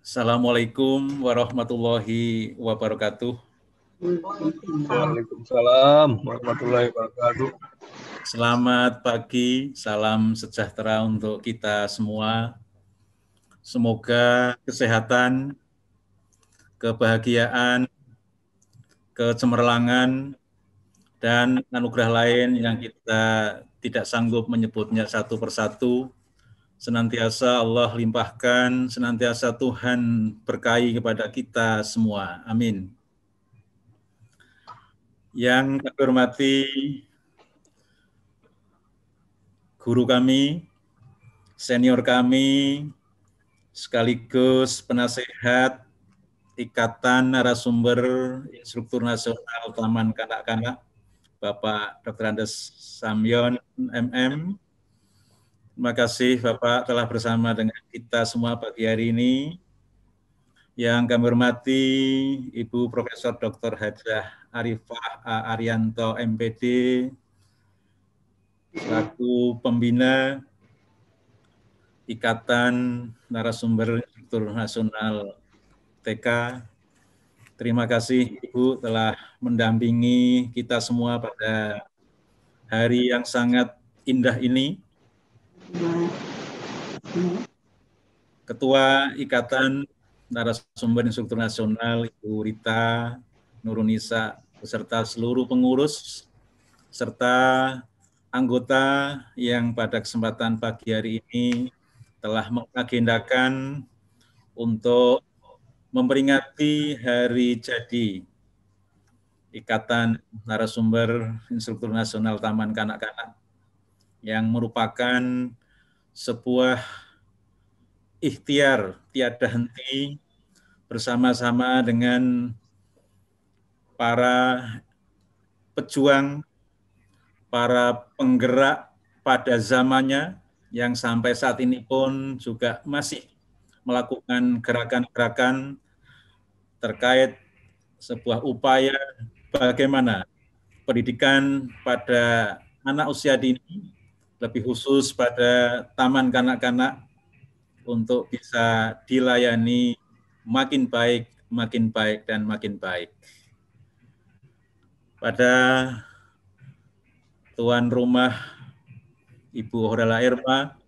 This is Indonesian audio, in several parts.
Assalamualaikum warahmatullahi wabarakatuh. Waalaikumsalam warahmatullahi wabarakatuh. Selamat pagi, salam sejahtera untuk kita semua. Semoga kesehatan, kebahagiaan, kecemerlangan, dan anugerah lain yang kita tidak sanggup menyebutnya satu persatu, senantiasa Allah limpahkan, senantiasa Tuhan berkahi kepada kita semua. Amin. Yang kami hormati guru kami, senior kami, sekaligus penasehat Ikatan Narasumber Instruktur Nasional Taman Kanak-Kanak, Bapak Dr. Andes Samyon, MM. Terima kasih Bapak telah bersama dengan kita semua pagi hari ini. Yang kami hormati Ibu Profesor Dr. Hajah Arifah A. Arianto, MPD, selaku pembina Ikatan Narasumber Instruktur Nasional TK. Terima kasih Ibu telah mendampingi kita semua pada hari yang sangat indah ini. Ketua Ikatan Narasumber Instruktur Nasional Ibu Rita Nurunisa beserta seluruh pengurus serta anggota yang pada kesempatan pagi hari ini telah mengagendakan untuk memperingati hari jadi Ikatan Narasumber Instruktur Nasional Taman Kanak-Kanak yang merupakan sebuah ikhtiar tiada henti bersama-sama dengan para pejuang, para penggerak pada zamannya yang sampai saat ini pun juga masih melakukan gerakan-gerakan terkait sebuah upaya bagaimana pendidikan pada anak usia dini, lebih khusus pada taman kanak-kanak untuk bisa dilayani makin baik, dan makin baik. Pada tuan rumah Ibu Horela Irma,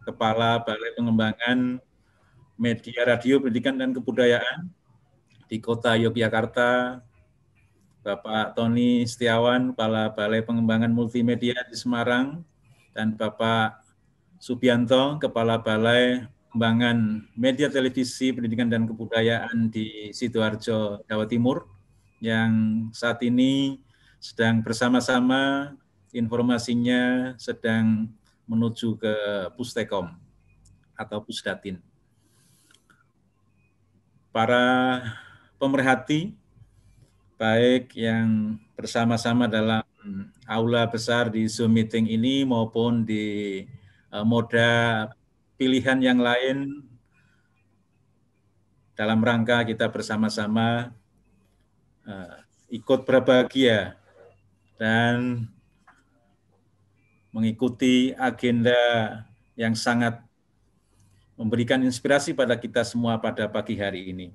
Kepala Balai Pengembangan Media Radio, Pendidikan, dan Kebudayaan di Kota Yogyakarta, Bapak Tony Setiawan, Kepala Balai Pengembangan Multimedia di Semarang, dan Bapak Subianto, Kepala Balai Pengembangan Media Televisi, Pendidikan, dan Kebudayaan di Sidoarjo, Jawa Timur, yang saat ini sedang bersama-sama, informasinya sedang menuju ke Pustekom atau Pusdatin. Para pemerhati, baik yang bersama-sama dalam aula besar di Zoom meeting ini maupun di moda pilihan yang lain, dalam rangka kita bersama-sama ikut berbahagia dan mengikuti agenda yang sangat memberikan inspirasi pada kita semua pada pagi hari ini.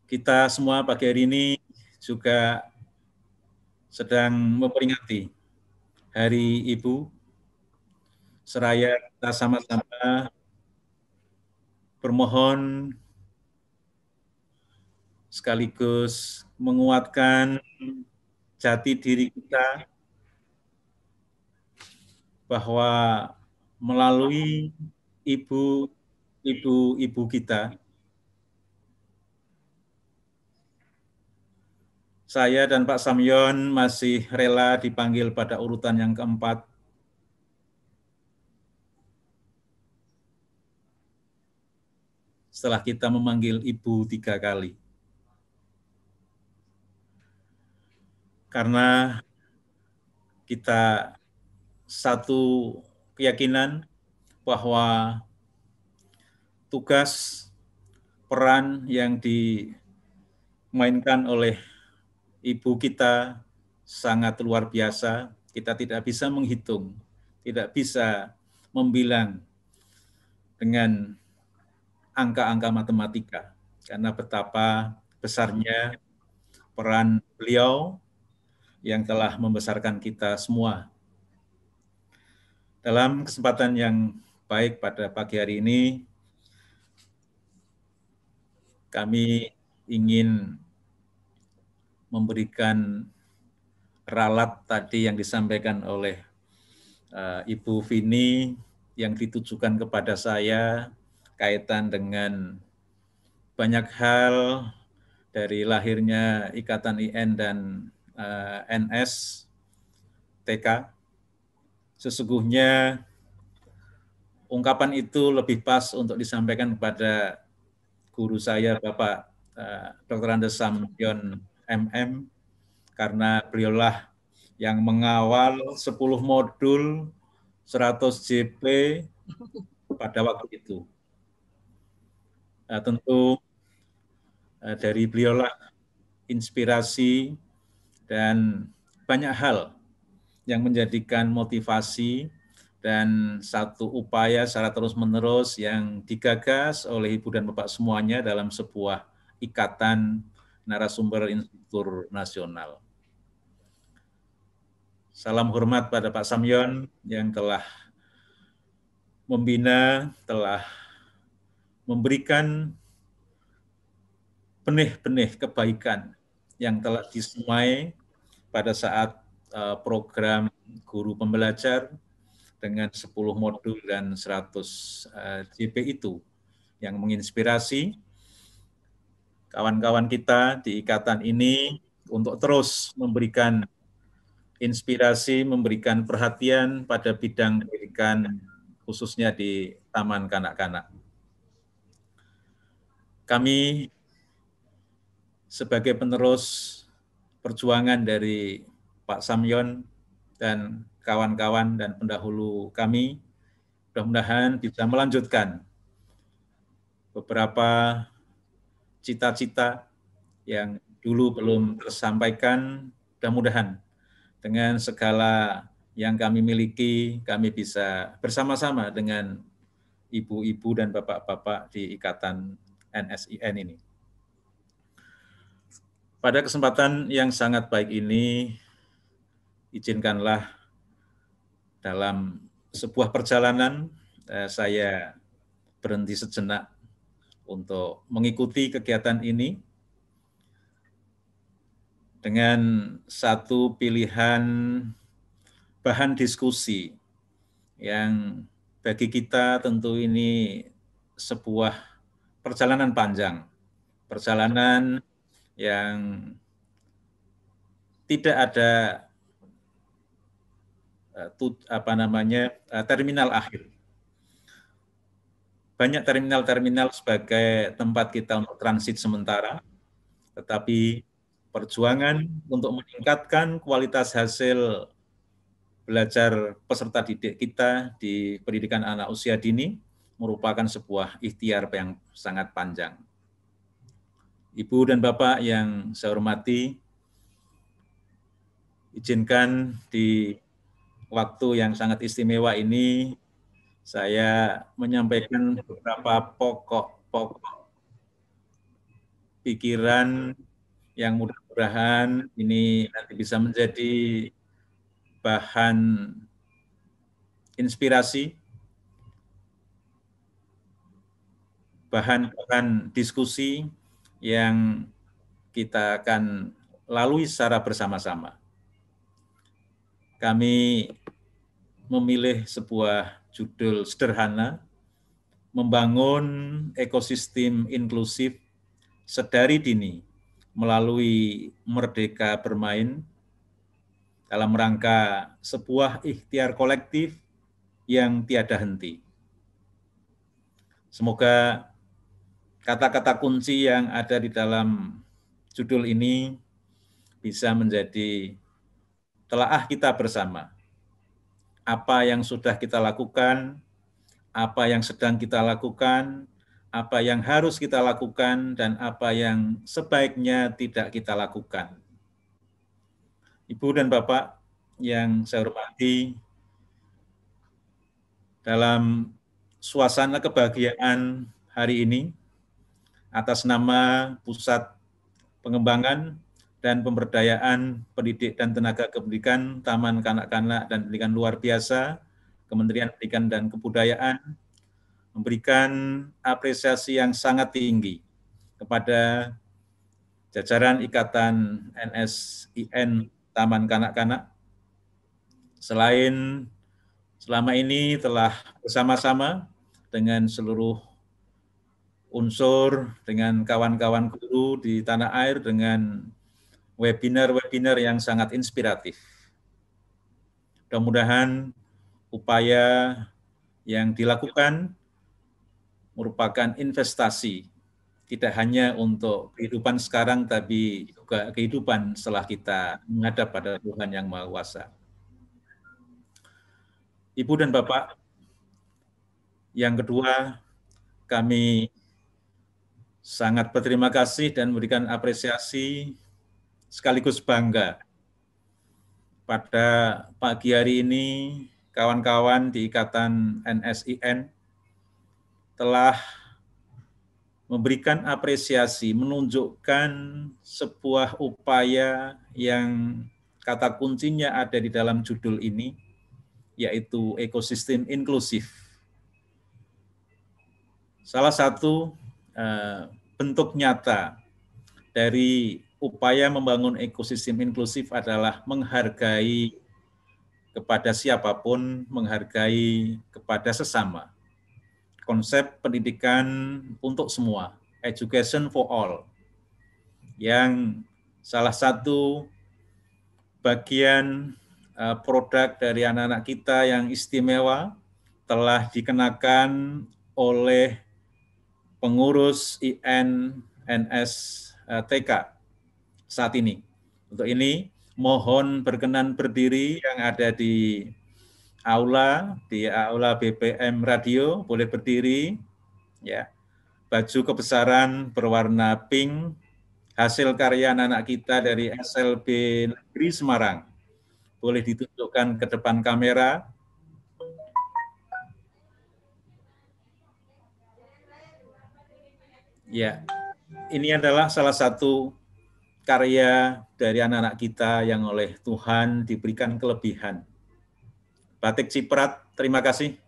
Kita semua pagi hari ini juga sedang memperingati Hari Ibu, seraya kita sama-sama bermohon sekaligus menguatkan jati diri kita bahwa melalui ibu kita, saya dan Pak Samyon masih rela dipanggil pada urutan yang keempat. Setelah kita memanggil Ibu 3 kali. Karena kita satu keyakinan bahwa tugas peran yang dimainkan oleh Ibu kita sangat luar biasa. Kita tidak bisa menghitung, tidak bisa membilang dengan angka-angka matematika, karena betapa besarnya peran beliau yang telah membesarkan kita semua. Dalam kesempatan yang baik pada pagi hari ini, kami ingin memberikan ralat tadi yang disampaikan oleh Ibu Vini yang ditujukan kepada saya kaitan dengan banyak hal dari lahirnya Ikatan IN dan NS TK. Sesungguhnya ungkapan itu lebih pas untuk disampaikan kepada guru saya, Bapak Dr. Andes Samyon MM, karena beliaulah yang mengawal 10 modul 100 JP pada waktu itu. Tentu dari beliaulah inspirasi dan banyak hal yang menjadikan motivasi dan satu upaya secara terus-menerus yang digagas oleh Ibu dan Bapak semuanya dalam sebuah ikatan narasumber instruktur nasional. Salam hormat pada Pak Samyon yang telah membina, telah memberikan benih-benih kebaikan yang telah disemai pada saat program guru pembelajar dengan 10 modul dan 100 JP itu yang menginspirasi kawan-kawan kita di ikatan ini untuk terus memberikan inspirasi, memberikan perhatian pada bidang pendidikan khususnya di taman kanak-kanak. Kami sebagai penerus perjuangan dari Pak Samyon dan kawan-kawan dan pendahulu kami, mudah-mudahan bisa melanjutkan beberapa cita-cita yang dulu belum tersampaikan. Mudah-mudahan dengan segala yang kami miliki, kami bisa bersama-sama dengan ibu-ibu dan bapak-bapak di Ikatan NSIN ini. Pada kesempatan yang sangat baik ini, izinkanlah dalam sebuah perjalanan saya berhenti sejenak untuk mengikuti kegiatan ini dengan satu pilihan bahan diskusi yang bagi kita tentu ini sebuah perjalanan panjang, perjalanan yang tidak ada terminal akhir. Banyak terminal-terminal sebagai tempat kita untuk transit sementara, tetapi perjuangan untuk meningkatkan kualitas hasil belajar peserta didik kita di pendidikan anak usia dini merupakan sebuah ikhtiar yang sangat panjang. Ibu dan Bapak yang saya hormati, izinkan di waktu yang sangat istimewa ini saya menyampaikan beberapa pokok pikiran yang mudah-mudahan ini nanti bisa menjadi bahan inspirasi, bahan diskusi yang kita akan lalui secara bersama-sama. Kami memilih sebuah judul sederhana, membangun ekosistem inklusif sedari dini melalui Merdeka Bermain dalam rangka sebuah ikhtiar kolektif yang tiada henti. Semoga kata-kata kunci yang ada di dalam judul ini bisa menjadi telaah kita bersama. Apa yang sudah kita lakukan, apa yang sedang kita lakukan, apa yang harus kita lakukan, dan apa yang sebaiknya tidak kita lakukan. Ibu dan Bapak yang saya hormati, dalam suasana kebahagiaan hari ini atas nama Pusat Pengembangan dan Pemberdayaan Pendidik dan Tenaga Kependidikan Taman Kanak-Kanak dan Pendidikan Luar Biasa, Kementerian Pendidikan dan Kebudayaan, memberikan apresiasi yang sangat tinggi kepada jajaran Ikatan NSIN Taman Kanak-Kanak. Selain selama ini telah bersama-sama dengan seluruh unsur, dengan kawan-kawan guru di tanah air, dengan webinar-webinar yang sangat inspiratif. Mudah-mudahan upaya yang dilakukan merupakan investasi, tidak hanya untuk kehidupan sekarang, tapi juga kehidupan setelah kita menghadap pada Tuhan Yang Maha Kuasa. Ibu dan Bapak, yang kedua, kami sangat berterima kasih dan memberikan apresiasi sekaligus bangga pada pagi hari ini kawan-kawan di Ikatan NSIN telah memberikan apresiasi, menunjukkan sebuah upaya yang kata kuncinya ada di dalam judul ini, yaitu ekosistem inklusif. Salah satu bentuk nyata dari upaya membangun ekosistem inklusif adalah menghargai kepada siapapun, menghargai kepada sesama. Konsep pendidikan untuk semua, education for all, yang salah satu bagian produk dari anak-anak kita yang istimewa telah dikenakan oleh pengurus INNS TK saat ini. Untuk ini, mohon berkenan berdiri yang ada di aula BPM Radio, boleh berdiri. Ya, baju kebesaran berwarna pink, hasil karya anak-anak kita dari SLB Negeri Semarang. Boleh ditunjukkan ke depan kamera. Ya, ini adalah salah satu karya dari anak-anak kita yang oleh Tuhan diberikan kelebihan. Batik Ciprat, terima kasih.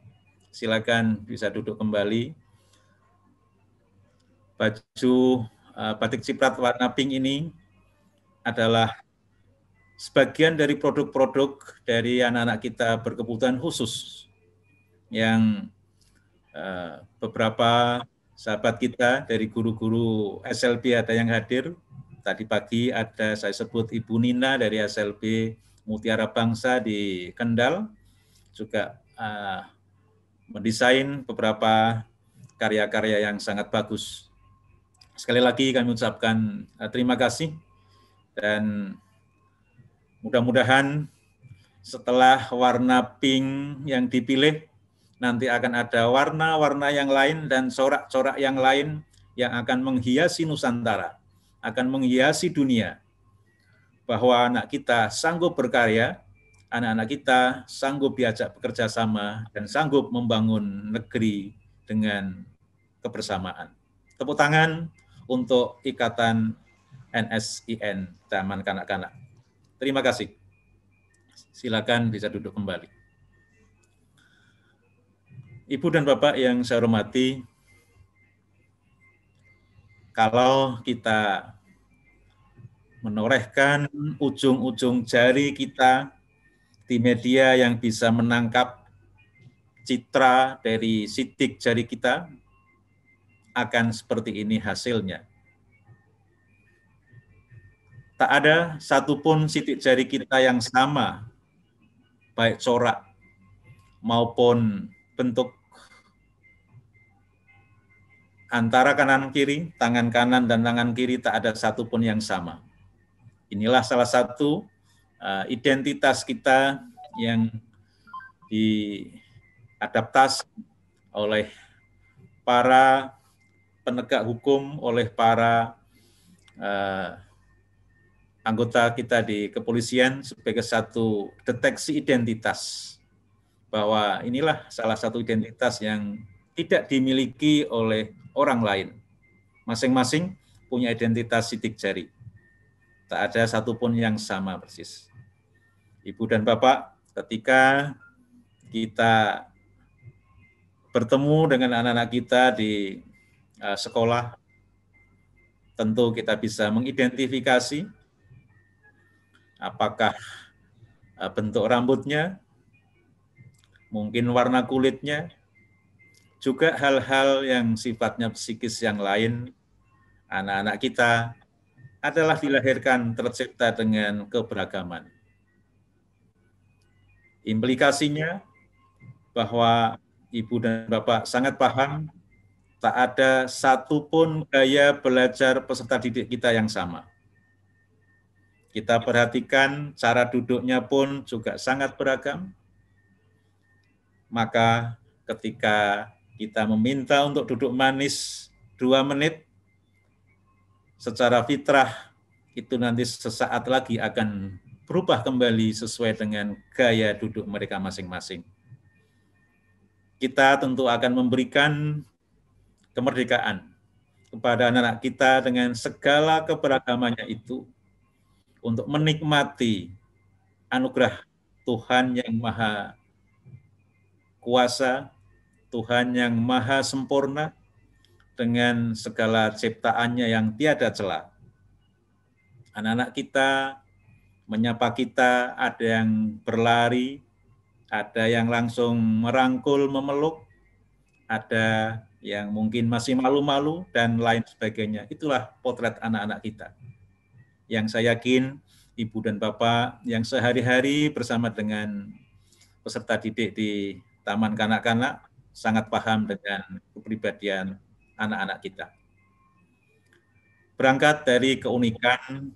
Silakan bisa duduk kembali. Baju batik Ciprat warna pink ini adalah sebagian dari produk-produk dari anak-anak kita berkebutuhan khusus yang beberapa sahabat kita dari guru-guru SLB ada yang hadir. Tadi pagi ada saya sebut Ibu Nina dari SLB Mutiara Bangsa di Kendal, juga mendesain beberapa karya-karya yang sangat bagus. Sekali lagi kami ucapkan terima kasih, dan mudah-mudahan setelah warna pink yang dipilih, nanti akan ada warna-warna yang lain dan corak-corak yang lain yang akan menghiasi Nusantara, akan menghiasi dunia, bahwa anak kita sanggup berkarya, anak-anak kita sanggup diajak bekerja sama, dan sanggup membangun negeri dengan kebersamaan. Tepuk tangan untuk Ikatan NSIN Taman Kanak-Kanak. Terima kasih. Silakan bisa duduk kembali. Ibu dan Bapak yang saya hormati, kalau kita menorehkan ujung-ujung jari kita di media yang bisa menangkap citra dari sidik jari kita, akan seperti ini hasilnya. Tak ada satupun sidik jari kita yang sama, baik corak maupun bentuk antara kanan kiri, tangan kanan dan tangan kiri, tak ada satupun yang sama. Inilah salah satu identitas kita yang diadaptasi oleh para penegak hukum, oleh para anggota kita di kepolisian sebagai satu deteksi identitas, bahwa inilah salah satu identitas yang tidak dimiliki oleh orang lain. Masing-masing punya identitas sidik jari. Tak ada satupun yang sama persis. Ibu dan Bapak, ketika kita bertemu dengan anak-anak kita di sekolah, tentu kita bisa mengidentifikasi apakah bentuk rambutnya, mungkin warna kulitnya, juga hal-hal yang sifatnya psikis yang lain. Anak-anak kita adalah dilahirkan tercipta dengan keberagaman. Implikasinya bahwa Ibu dan Bapak sangat paham, tak ada satupun gaya belajar peserta didik kita yang sama. Kita perhatikan cara duduknya pun juga sangat beragam. Maka ketika kita meminta untuk duduk manis 2 menit, secara fitrah itu nanti sesaat lagi akan berubah kembali sesuai dengan gaya duduk mereka masing-masing. Kita tentu akan memberikan kemerdekaan kepada anak-anak kita dengan segala keberagamannya itu untuk menikmati anugerah Tuhan yang Maha Kuasa, Tuhan yang Maha Sempurna, dengan segala ciptaannya yang tiada celah. Anak-anak kita menyapa kita, ada yang berlari, ada yang langsung merangkul, memeluk, ada yang mungkin masih malu-malu, dan lain sebagainya. Itulah potret anak-anak kita. Yang saya yakin Ibu dan Bapak yang sehari-hari bersama dengan peserta didik di Taman Kanak-kanak sangat paham dengan kepribadian anak-anak kita. Berangkat dari keunikan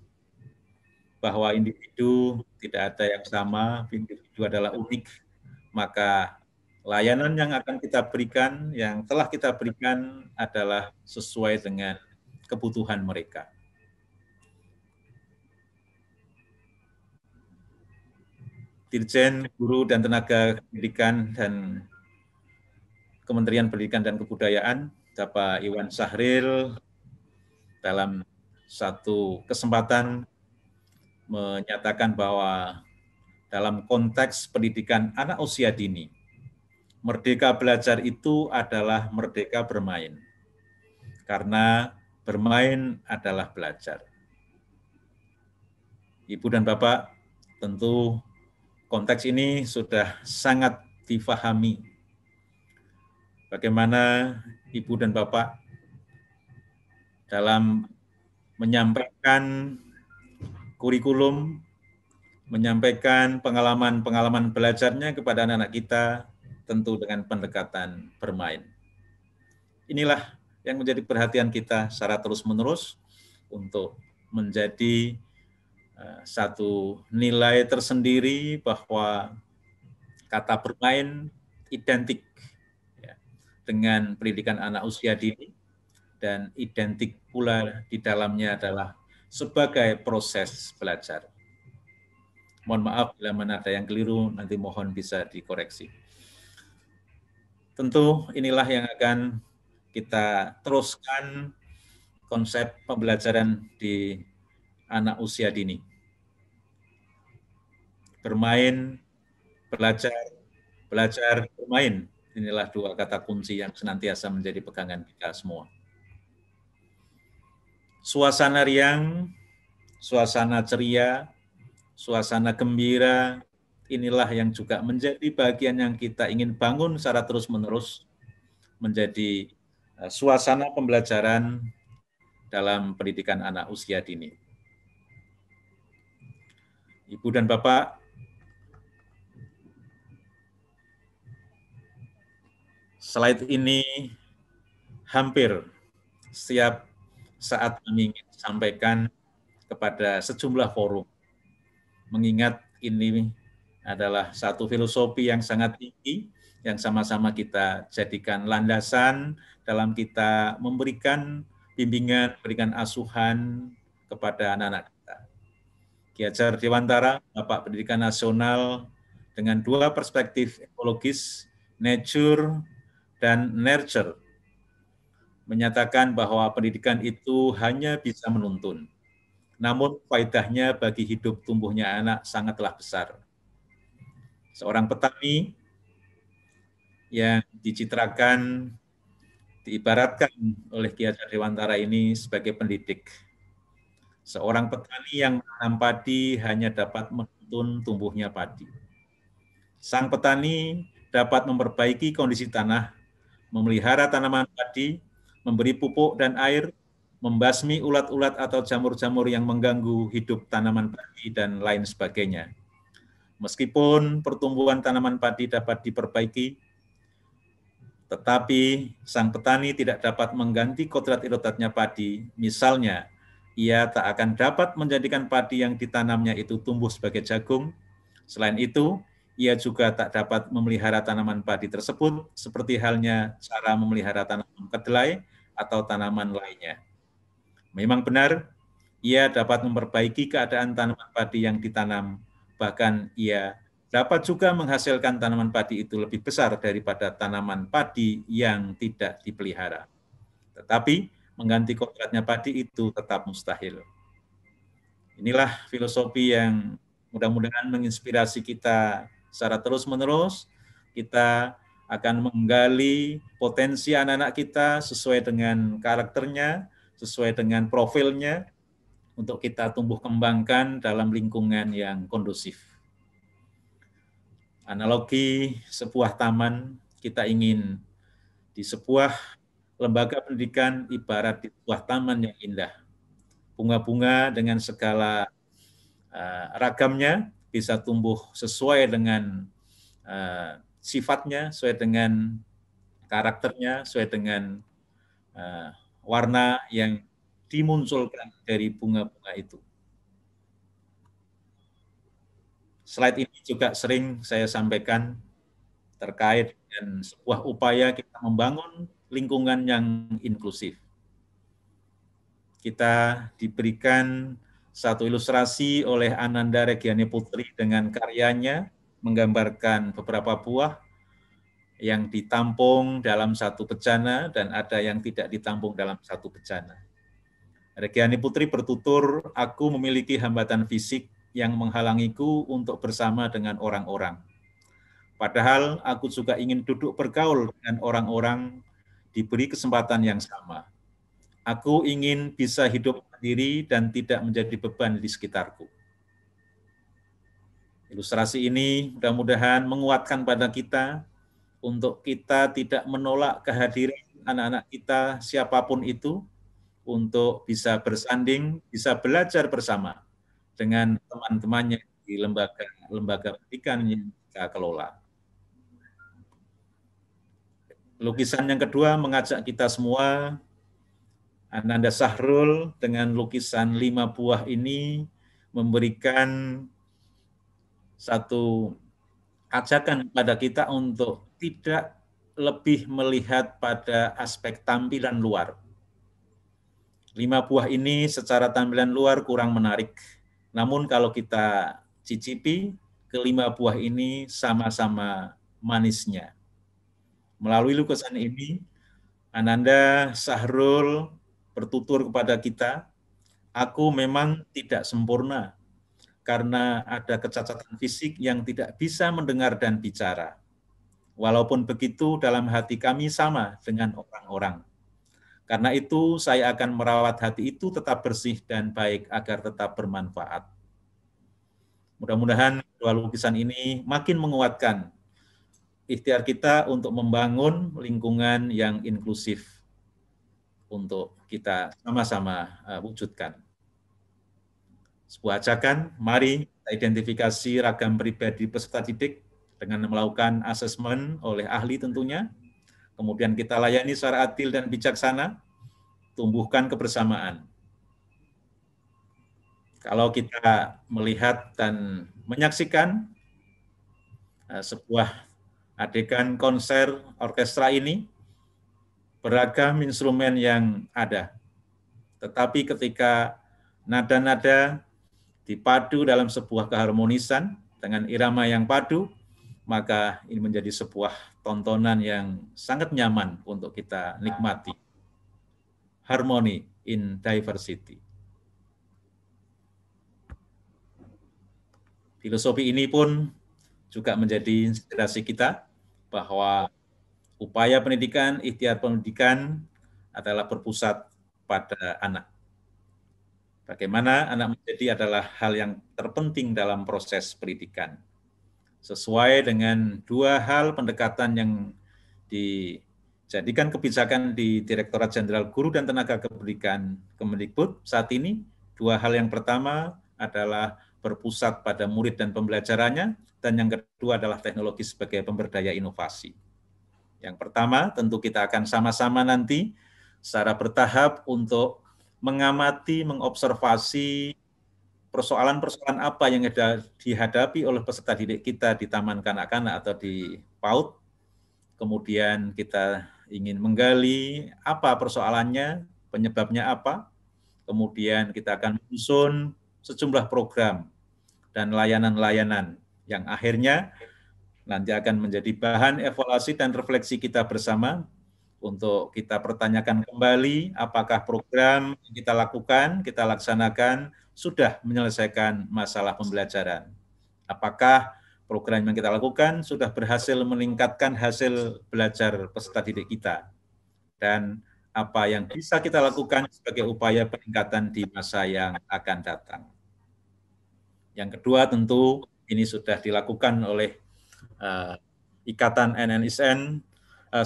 bahwa individu tidak ada yang sama, individu adalah unik, maka layanan yang akan kita berikan, yang telah kita berikan adalah sesuai dengan kebutuhan mereka. Dirjen Guru dan Tenaga Pendidikan dan Kementerian Pendidikan dan Kebudayaan, Bapak Iwan Sahril, dalam satu kesempatan menyatakan bahwa dalam konteks pendidikan anak usia dini, merdeka belajar itu adalah merdeka bermain. Karena bermain adalah belajar. Ibu dan Bapak, tentu konteks ini sudah sangat difahami. Bagaimana Ibu dan Bapak dalam menyampaikan kurikulum, menyampaikan pengalaman-pengalaman belajarnya kepada anak-anak kita, tentu dengan pendekatan bermain. Inilah yang menjadi perhatian kita secara terus-menerus untuk menjadi satu nilai tersendiri bahwa kata bermain identik dengan pendidikan anak usia dini, dan identik pula di dalamnya adalah sebagai proses belajar. Mohon maaf bila mana ada yang keliru, nanti mohon bisa dikoreksi. Tentu inilah yang akan kita teruskan konsep pembelajaran di anak usia dini. Bermain, belajar, belajar, bermain. Inilah 2 kata kunci yang senantiasa menjadi pegangan kita semua. Suasana riang, suasana ceria, suasana gembira, inilah yang juga menjadi bagian yang kita ingin bangun secara terus-menerus menjadi suasana pembelajaran dalam pendidikan anak usia dini. Ibu dan Bapak, slide ini hampir setiap saat kami ingin sampaikan kepada sejumlah forum. Mengingat ini adalah satu filosofi yang sangat tinggi, yang sama-sama kita jadikan landasan dalam kita memberikan bimbingan, memberikan asuhan kepada anak-anak kita. Ki Hajar Dewantara, Bapak Pendidikan Nasional, dengan 2 perspektif ekologis, nature dan nurture, menyatakan bahwa pendidikan itu hanya bisa menuntun. Namun faedahnya bagi hidup tumbuhnya anak sangatlah besar. Seorang petani yang dicitrakan, diibaratkan oleh Ki Hajar Dewantara ini sebagai pendidik. Seorang petani yang menanam padi hanya dapat menuntun tumbuhnya padi. Sang petani dapat memperbaiki kondisi tanah, memelihara tanaman padi, memberi pupuk dan air, membasmi ulat-ulat atau jamur-jamur yang mengganggu hidup tanaman padi, dan lain sebagainya. Meskipun pertumbuhan tanaman padi dapat diperbaiki, tetapi sang petani tidak dapat mengganti kodrat-irodatnya padi. Misalnya, ia tak akan dapat menjadikan padi yang ditanamnya itu tumbuh sebagai jagung. Selain itu, ia juga tak dapat memelihara tanaman padi tersebut, seperti halnya cara memelihara tanaman kedelai atau tanaman lainnya. Memang benar, ia dapat memperbaiki keadaan tanaman padi yang ditanam, bahkan ia dapat juga menghasilkan tanaman padi itu lebih besar daripada tanaman padi yang tidak dipelihara. Tetapi mengganti kodratnya padi itu tetap mustahil. Inilah filosofi yang mudah-mudahan menginspirasi kita secara terus-menerus. Kita akan menggali potensi anak-anak kita sesuai dengan karakternya, sesuai dengan profilnya, untuk kita tumbuh kembangkan dalam lingkungan yang kondusif. Analogi sebuah taman, kita ingin di sebuah lembaga pendidikan ibarat di sebuah taman yang indah. Bunga-bunga dengan segala ragamnya bisa tumbuh sesuai dengan sifatnya, sesuai dengan karakternya, sesuai dengan warna yang dimunculkan dari bunga-bunga itu. Slide ini juga sering saya sampaikan terkait dengan sebuah upaya kita membangun lingkungan yang inklusif. Kita diberikan satu ilustrasi oleh Ananda Regiani Putri dengan karyanya menggambarkan beberapa buah yang ditampung dalam satu bejana dan ada yang tidak ditampung dalam satu bejana. Regiani Putri bertutur, "Aku memiliki hambatan fisik yang menghalangiku untuk bersama dengan orang-orang. Padahal aku juga ingin duduk bergaul dengan orang-orang, diberi kesempatan yang sama. Aku ingin bisa hidup sendiri dan tidak menjadi beban di sekitarku." Ilustrasi ini mudah-mudahan menguatkan pada kita untuk kita tidak menolak kehadiran anak-anak kita siapapun itu, untuk bisa bersanding, bisa belajar bersama dengan teman-temannya di lembaga pendidikan yang kita kelola. Lukisan yang kedua mengajak kita semua, Ananda Sahrul dengan lukisan 5 buah ini memberikan satu ajakan pada kita untuk tidak lebih melihat pada aspek tampilan luar. 5 buah ini secara tampilan luar kurang menarik. Namun kalau kita cicipi, ke-5 buah ini sama-sama manisnya. Melalui lukisan ini, Ananda Sahrul bertutur kepada kita, "Aku memang tidak sempurna karena ada kecacatan fisik yang tidak bisa mendengar dan bicara. Walaupun begitu, dalam hati kami sama dengan orang-orang. Karena itu, saya akan merawat hati itu tetap bersih dan baik agar tetap bermanfaat." Mudah-mudahan dua lukisan ini makin menguatkan ikhtiar kita untuk membangun lingkungan yang inklusif untuk kita sama-sama wujudkan. Sebuah ajakan, mari kita identifikasi ragam pribadi peserta didik dengan melakukan asesmen oleh ahli tentunya, kemudian kita layani secara adil dan bijaksana, tumbuhkan kebersamaan. Kalau kita melihat dan menyaksikan sebuah adegan konser orkestra ini, beragam instrumen yang ada. Tetapi ketika nada-nada dipadu dalam sebuah keharmonisan dengan irama yang padu, maka ini menjadi sebuah tontonan yang sangat nyaman untuk kita nikmati. harmony in diversity. Filosofi ini pun juga menjadi inspirasi kita bahwa upaya pendidikan, ikhtiar pendidikan adalah berpusat pada anak. Bagaimana anak menjadi adalah hal yang terpenting dalam proses pendidikan. Sesuai dengan dua hal pendekatan yang dijadikan kebijakan di Direktorat Jenderal Guru dan Tenaga Kependidikan Kemendikbud saat ini, dua hal yang pertama adalah berpusat pada murid dan pembelajarannya, dan yang kedua adalah teknologi sebagai pemberdaya inovasi. Yang pertama, tentu kita akan sama-sama nanti secara bertahap untuk mengamati, mengobservasi persoalan-persoalan apa yang dihadapi oleh peserta didik kita di taman kanak-kanak atau di PAUD. Kemudian kita ingin menggali apa persoalannya, penyebabnya apa. Kemudian kita akan menyusun sejumlah program dan layanan-layanan yang akhirnya nanti akan menjadi bahan evaluasi dan refleksi kita bersama untuk kita pertanyakan kembali apakah program yang kita lakukan, kita laksanakan sudah menyelesaikan masalah pembelajaran. Apakah program yang kita lakukan sudah berhasil meningkatkan hasil belajar peserta didik kita. Dan apa yang bisa kita lakukan sebagai upaya peningkatan di masa yang akan datang. Yang kedua tentu ini sudah dilakukan oleh Ikatan NNISN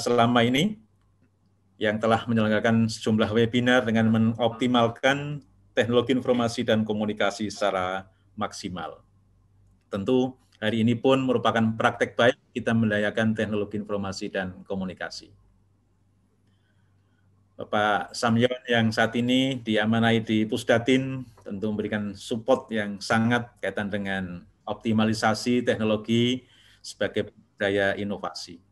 selama ini, yang telah menyelenggarakan sejumlah webinar dengan mengoptimalkan teknologi informasi dan komunikasi secara maksimal. Tentu hari ini pun merupakan praktek baik kita mendayakan teknologi informasi dan komunikasi. Bapak Samyon yang saat ini diamanai di Pusdatin tentu memberikan support yang sangat kaitan dengan optimalisasi teknologi sebagai daya inovasi.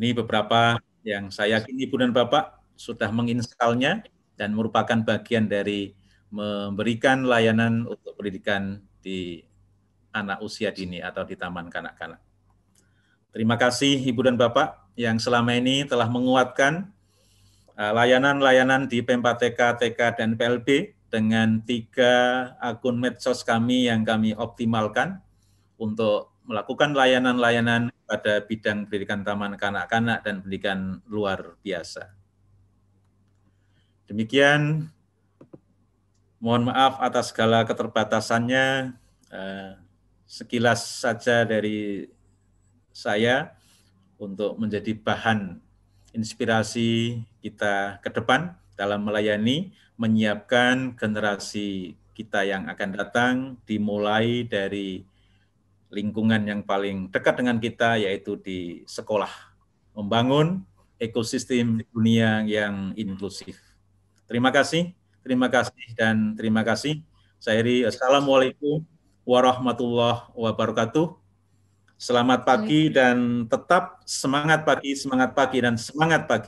Ini beberapa yang saya yakin Ibu dan Bapak sudah menginstalnya dan merupakan bagian dari memberikan layanan untuk pendidikan di anak usia dini atau di taman kanak-kanak. Terima kasih Ibu dan Bapak yang selama ini telah menguatkan layanan-layanan di Pempa TK, TK, dan PLB dengan 3 akun medsos kami yang kami optimalkan untuk melakukan layanan-layanan pada bidang pendidikan taman kanak-kanak dan pendidikan luar biasa. Demikian, mohon maaf atas segala keterbatasannya, sekilas saja dari saya untuk menjadi bahan inspirasi kita ke depan dalam melayani, menyiapkan generasi kita yang akan datang, dimulai dari lingkungan yang paling dekat dengan kita, yaitu di sekolah. Membangun ekosistem dunia yang inklusif. Terima kasih, dan terima kasih. Saya akhiri, Assalamualaikum warahmatullahi wabarakatuh. Selamat pagi dan tetap semangat pagi, dan semangat pagi.